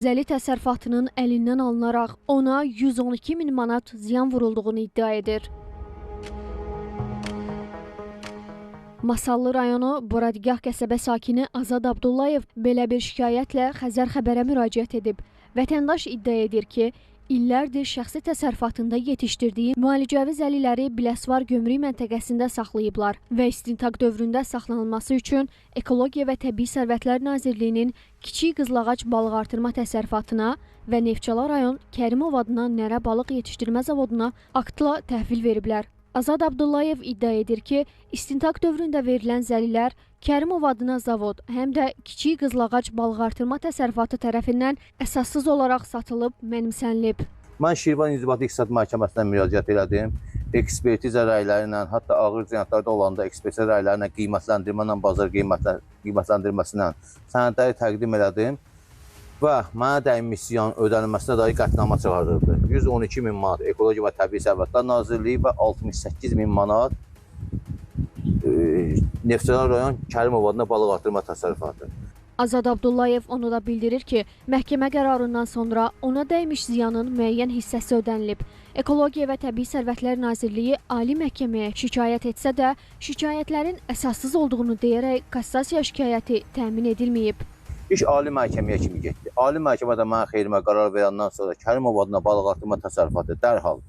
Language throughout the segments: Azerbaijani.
Zəli təsərrüfatının əlindən alınaraq ona 112 min manat ziyan vurulduğunu iddia edir. Masallı rayonu Boradigah qəsəbə sakini Azad Abdullayev belə bir şikayətlə Xəzər xəbərə müraciət edib. Vətəndaş iddia edir ki, illərdir şəxsi təsərrüfatında yetişdirdiyi müalicəvi zəliləri Biləsuvar gömrük məntəqəsində saxlayıblar və istintaq dövründə saxlanılması üçün Ekologiya və Təbii Sərvətlər Nazirliyinin Kiçik Qızılağac balıqartırma təsərrüfatına və Neftçala rayon Kərimov adına nərə balıq yetişdirmə zavoduna aktla təhvil veriblər. Azad Abdullayev iddia edir ki, istintaq dövründə verilən zəlilər Kərimov adına zavod, həm də Kiçik Qızılağac balıqartırma təsərrüfatı tərəfindən əsassız olaraq satılıb, mənimsənilib. Mən Şirvan İnzibati İqtisad Məhkəməsinə müraciət elədim. Ekspertiza rəyləri ilə, hətta ağır cinayətlərdə olanda ekspertiza rəyləri ilə qiymətləndirmə ilə, bazar qiymətləndirməsi ilə sənədləri təqdim elədim və mənə dəymiş ziyan ödənilməsinə dair qətnamə çıxarıldı. 112 min manat Ekologiya və Təbii Sərvətlər Nazirliyi və 68 min manat Neftçala rayon Kərimov adına balıqartırma təsərrüfatı. Azad Abdullayev onu da bildirir ki, məhkəmə qərarından sonra ona dəymiş ziyanın müəyyən hissəsi ödənilib. Ekologiya və Təbii Sərvətlər Nazirliyi Ali Məhkəməyə şikayət etsə də, şikayətlərin əsassız olduğunu deyərək kassasiya şikayəti təmin edilməyib. İş Ali Məhkəməyə kimi getdi. Ali Məhkəmədə mənə xeyrimə qərar verəndən sonra Kərimov adına balıqartırma təsərrüfatı dərhal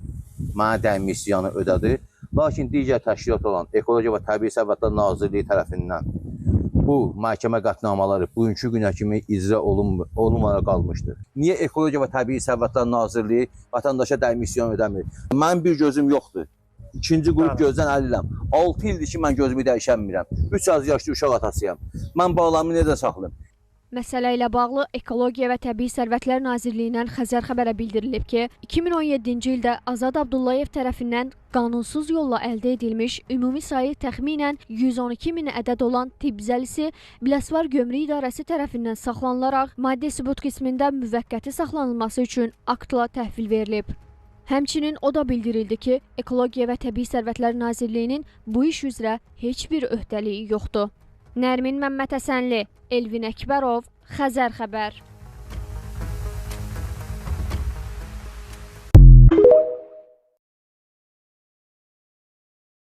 mənə dəymiş ziyanı ödədi. Lakin digər təşkilat olan Ekologiya və Təbii Sərvətlər Nazirliyi tərəfindən bu məhkəmə qətnamaları bugünkü günə kimi icra olunmadan qalmışdır. Niyə Ekologiya və Təbii Sərvətlər Nazirliyi vətəndaşa dəymiş ziyan ödəmir? Mənim bir gözüm yoxdur. İkinci qrup gözdən əliləm. 6 ildir ki, mən gözümü dəyişənmirəm. 3 az yaşlı uşaq atasıyam. Mən bağlamı necə saxlayım? Məsələ ilə bağlı Ekologiya və Təbii Sərvətlər Nazirliyindən Xəzər xəbərə bildirilib ki, 2017-ci ildə Azad Abdullayev tərəfindən qanunsuz yolla əldə edilmiş ümumi sayı təxminən 112 min ədəd olan tibb zəlisi Biləsuvar Gömrük İdarəsi tərəfindən saxlanılaraq maddi sübut qismində müvəqqəti saxlanılması üçün aktla təhvil verilib. Həmçinin o da bildirildi ki, Ekologiya və Təbii Sərvətlər Nazirliyinin bu iş üzrə heç bir öhdəliyi yoxdur. Nərmin Məmmədhəsənli, Elvin Əkbərov, Xəzər xəbər.